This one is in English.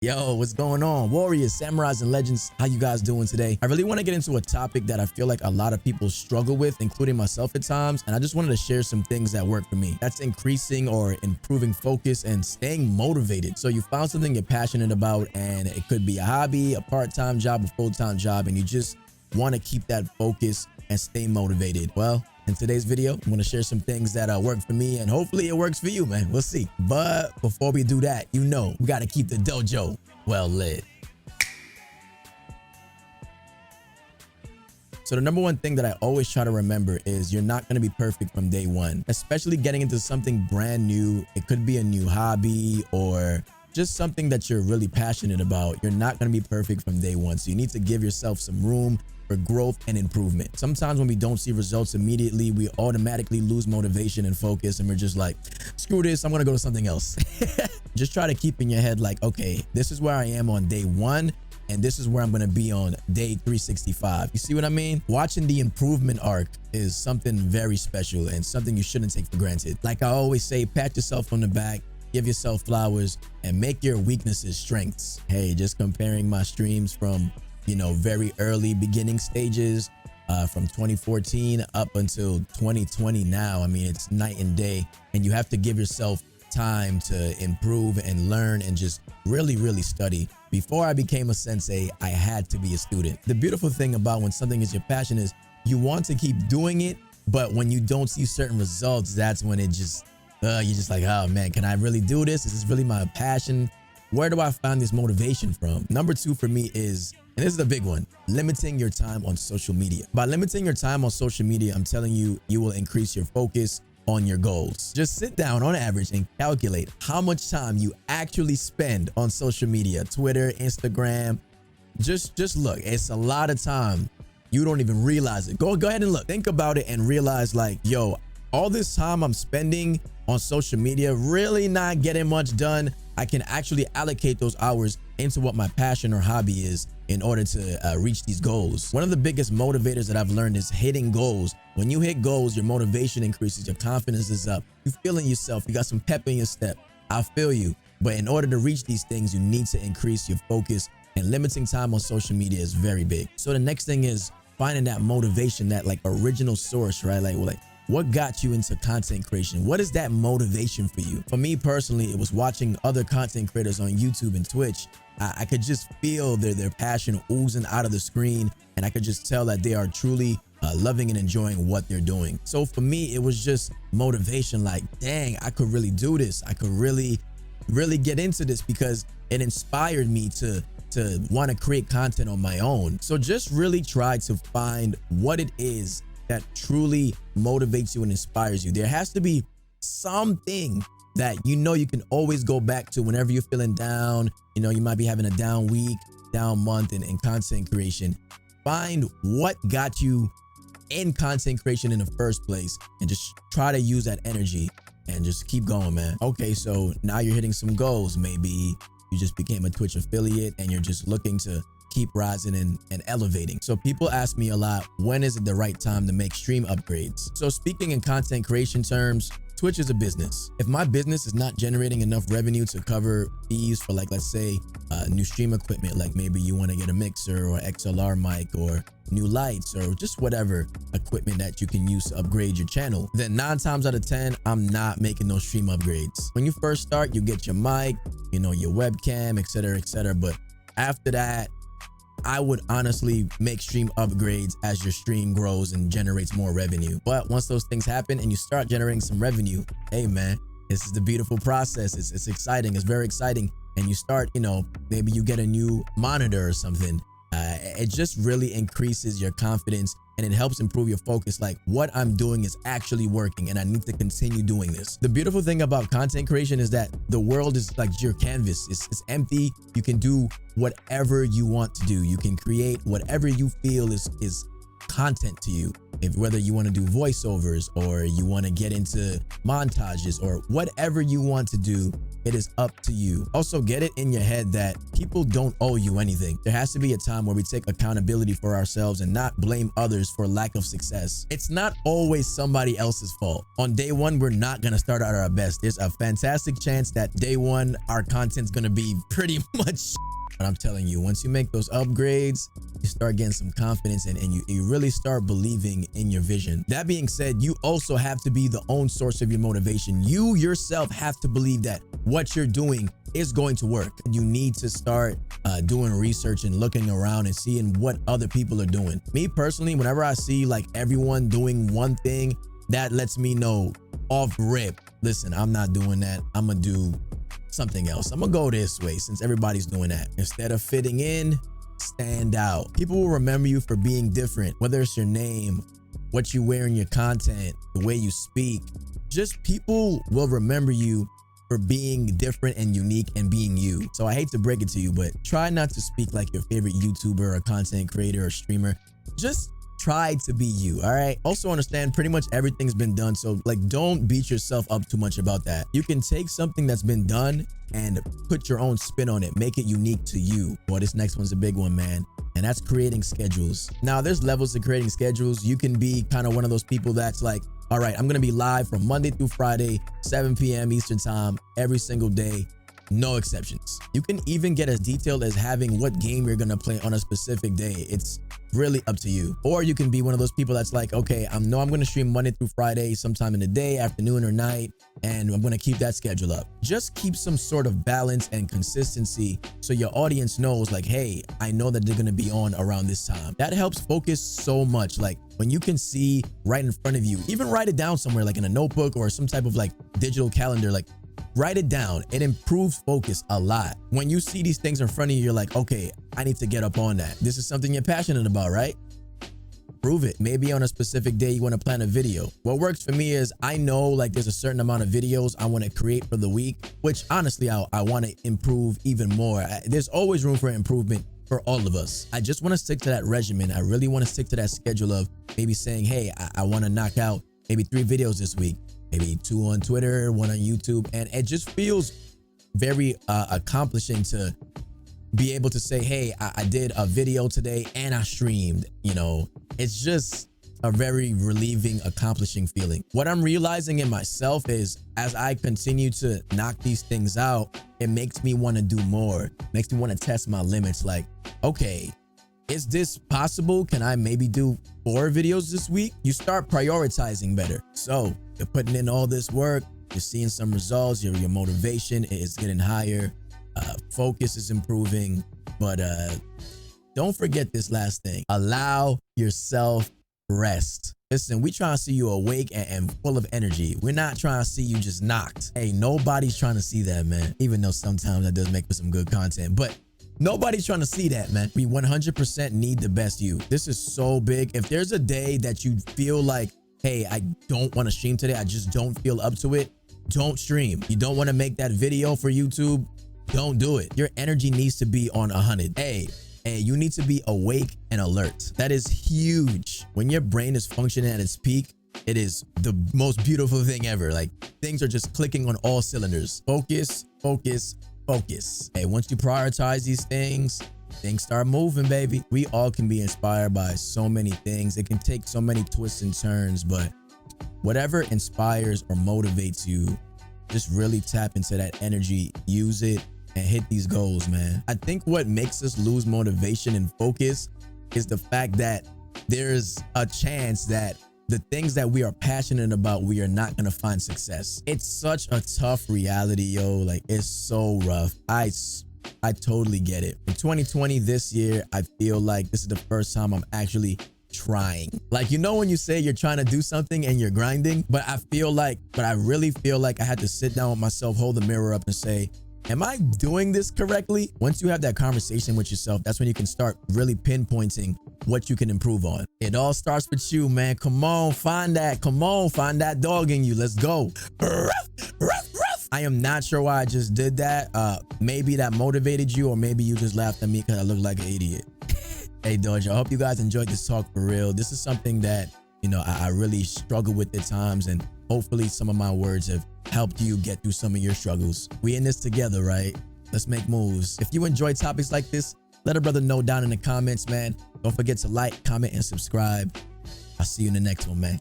Yo, what's going on? Warriors, samurais, and legends, how you guys doing today? I really want to get into a topic that I feel like a lot of people struggle with, including myself at times, and I just wanted to share some things that work for me. That's increasing or improving focus and staying motivated. So you found something you're passionate about, and it could be a hobby, a part-time job, a full-time job, and you just want to keep that focus and stay motivated. Well, in today's video, I'm going to share some things that work for me, and hopefully it works for you, man. We'll see. But before we do that, we got to keep the dojo well lit. So the number one thing that I always try to remember is you're not going to be perfect from day one, especially getting into something brand new. It could be a new hobby or just something that you're really passionate about. You're not going to be perfect from day one. So you need to give yourself some room for growth and improvement. Sometimes when we don't see results immediately, we automatically lose motivation and focus, and we're just like, screw this, I'm gonna go to something else. Just try to keep in your head like, okay, this is where I am on day one, and this is where I'm gonna be on day 365. You see what I mean? Watching the improvement arc is something very special and something you shouldn't take for granted. Like I always say, pat yourself on the back, give yourself flowers, and make your weaknesses strengths. Hey, just comparing my streams from very early beginning stages from 2014 up until 2020 now. I mean, it's night and day, and you have to give yourself time to improve and learn and just really study. Before I became a sensei, I had to be a student. The beautiful thing about when something is your passion is you want to keep doing it, but when you don't see certain results, that's when it just, you're just like, oh man, can I really do this? Is this really my passion? Where do I find this motivation from? Number two for me is, and this is the big one, limiting your time on social media. By limiting your time on social media, I'm telling you, you will increase your focus on your goals. Just sit down on average and calculate how much time you actually spend on social media, Twitter, Instagram. Just look, it's a lot of time. You don't even realize it. Go ahead and look, think about it and realize like, yo, all this time I'm spending on social media, really not getting much done. I can actually allocate those hours into what my passion or hobby is in order to reach these goals. One of the biggest motivators that I've learned is hitting goals. When you hit goals, your motivation increases, your confidence is up, you feeling yourself, you got some pep in your step. I feel you. But in order to reach these things, you need to increase your focus, and limiting time on social media is very big. So the next thing is finding that motivation, that like original source, right? Like what got you into content creation? What is that motivation for you? For me personally, it was watching other content creators on YouTube and Twitch. I could just feel their passion oozing out of the screen, and I could just tell that they are truly loving and enjoying what they're doing. So for me, it was just motivation, like, dang, I could really do this. I could really get into this, because it inspired me to want to create content on my own. So just really try to find what it is that truly motivates you and inspires you. There has to be something that you can always go back to whenever you're feeling down. You might be having a down week, down month in content creation. Find what got you in content creation in the first place, and just try to use that energy and just keep going, man. Okay, so now you're hitting some goals. Maybe you just became a Twitch affiliate and you're just looking to keep rising and elevating. So people ask me a lot, when is it the right time to make stream upgrades? So speaking in content creation terms, Twitch is a business. If my business is not generating enough revenue to cover fees for, like, let's say new stream equipment, like maybe you want to get a mixer or XLR mic or new lights or just whatever equipment that you can use to upgrade your channel, then 9 times out of 10, I'm not making those stream upgrades. When you first start, you get your mic, your webcam, etc. But after that, I would honestly make stream upgrades as your stream grows and generates more revenue. But once those things happen and you start generating some revenue, hey man, this is the beautiful process. It's exciting. It's very exciting. And you start, maybe you get a new monitor or something. It just really increases your confidence, and it helps improve your focus. Like, what I'm doing is actually working, and I need to continue doing this. The beautiful thing about content creation is that the world is like your canvas. It's empty. You can do whatever you want to do. You can create whatever you feel is content to you. Whether you want to do voiceovers or you want to get into montages or whatever you want to do, It is up to you. Also, get it in your head that people don't owe you anything. There has to be a time where we take accountability for ourselves and not blame others for lack of success. It's not always somebody else's fault. On day one, we're not gonna start out at our best. There's a fantastic chance that day one, our content's gonna be pretty much but I'm telling you, once you make those upgrades, you start getting some confidence and you really start believing in your vision. That being said, you also have to be the own source of your motivation. You yourself have to believe that what you're doing is going to work. You need to start doing research and looking around and seeing what other people are doing. Me personally, whenever I see like everyone doing one thing, that lets me know off rip, listen, I'm not doing that. I'm gonna do something else. I'm gonna go this way since everybody's doing that. Instead of fitting in, stand out. People will remember you for being different, whether it's your name, what you wear in your content, the way you speak. Just people will remember you for being different and unique and being you. So I hate to break it to you, but try not to speak like your favorite YouTuber or content creator or streamer. Just try to be you. All right. Also understand pretty much everything's been done. So like, don't beat yourself up too much about that. You can take something that's been done and put your own spin on it, make it unique to you. Boy, this next one's a big one, man. And that's creating schedules. Now there's levels to creating schedules. You can be kind of one of those people that's like, all right, I'm going to be live from Monday through Friday, 7 p.m. Eastern time, every single day. No exceptions. You can even get as detailed as having what game you're going to play on a specific day. It's really up to you. Or you can be one of those people that's like, okay, I'm going to stream Monday through Friday, sometime in the day, afternoon or night, and I'm going to keep that schedule up. Just keep some sort of balance and consistency so your audience knows like, hey, I know that they're going to be on around this time. That helps focus so much. Like when you can see right in front of you, even write it down somewhere like in a notebook or some type of like digital calendar, like write it down. It improves focus a lot. When you see these things in front of you, you're like, okay, I need to get up on that. This is something you're passionate about, right? Prove it. Maybe on a specific day, you want to plan a video. What works for me is I know like there's a certain amount of videos I want to create for the week, which honestly, I want to improve even more. There's always room for improvement for all of us. I just want to stick to that regimen. I really want to stick to that schedule of maybe saying, hey, I want to knock out maybe 3 videos this week. Maybe 2 on Twitter, 1 on YouTube. And it just feels very accomplishing to be able to say, hey, I did a video today and I streamed. You know, it's just a very relieving, accomplishing feeling. What I'm realizing in myself is as I continue to knock these things out, it makes me want to do more, makes me want to test my limits. Like, okay, is this possible? Can I maybe do 4 videos this week? You start prioritizing better. So you're putting in all this work, you're seeing some results, your motivation is getting higher, focus is improving, but don't forget this last thing. Allow yourself rest. Listen, we trying to see you awake and full of energy. We're not trying to see you just knocked. Hey, nobody's trying to see that, man. Even though sometimes that does make for some good content, but nobody's trying to see that, man. We 100% need the best you. This is so big. If there's a day that you feel like, hey, I don't want to stream today, I just don't feel up to it, don't stream. You don't want to make that video for YouTube, don't do it. Your energy needs to be on 100. Hey, you need to be awake and alert. That is huge. When your brain is functioning at its peak, it is the most beautiful thing ever. Like things are just clicking on all cylinders. Focus, focus, focus. Hey, once you prioritize these things start moving, baby. We all can be inspired by so many things. It can take so many twists and turns, but whatever inspires or motivates you, just really tap into that energy, use it, and hit these goals, man. I think what makes us lose motivation and focus is the fact that there's a chance that the things that we are passionate about, we are not going to find success. It's such a tough reality, yo. Like, it's so rough. I totally get it. In 2020, this year, I feel like this is the first time I'm actually trying. Like, you know when you say you're trying to do something and you're grinding, but I really feel like I had to sit down with myself, hold the mirror up and say, am I doing this correctly? Once you have that conversation with yourself, that's when you can start really pinpointing what you can improve on. It all starts with you, man. Come on, find that. Come on, find that dog in you. Let's go. Ruff, ruff, ruff. I am not sure why I just did that. Maybe that motivated you, or maybe you just laughed at me because I look like an idiot. Hey, Doja, I hope you guys enjoyed this talk for real. This is something that, you know, I really struggle with at times, and hopefully some of my words have helped you get through some of your struggles. We in this together, right? Let's make moves. If you enjoy topics like this, let a brother know down in the comments, man. Don't forget to like, comment, and subscribe. I'll see you in the next one, man.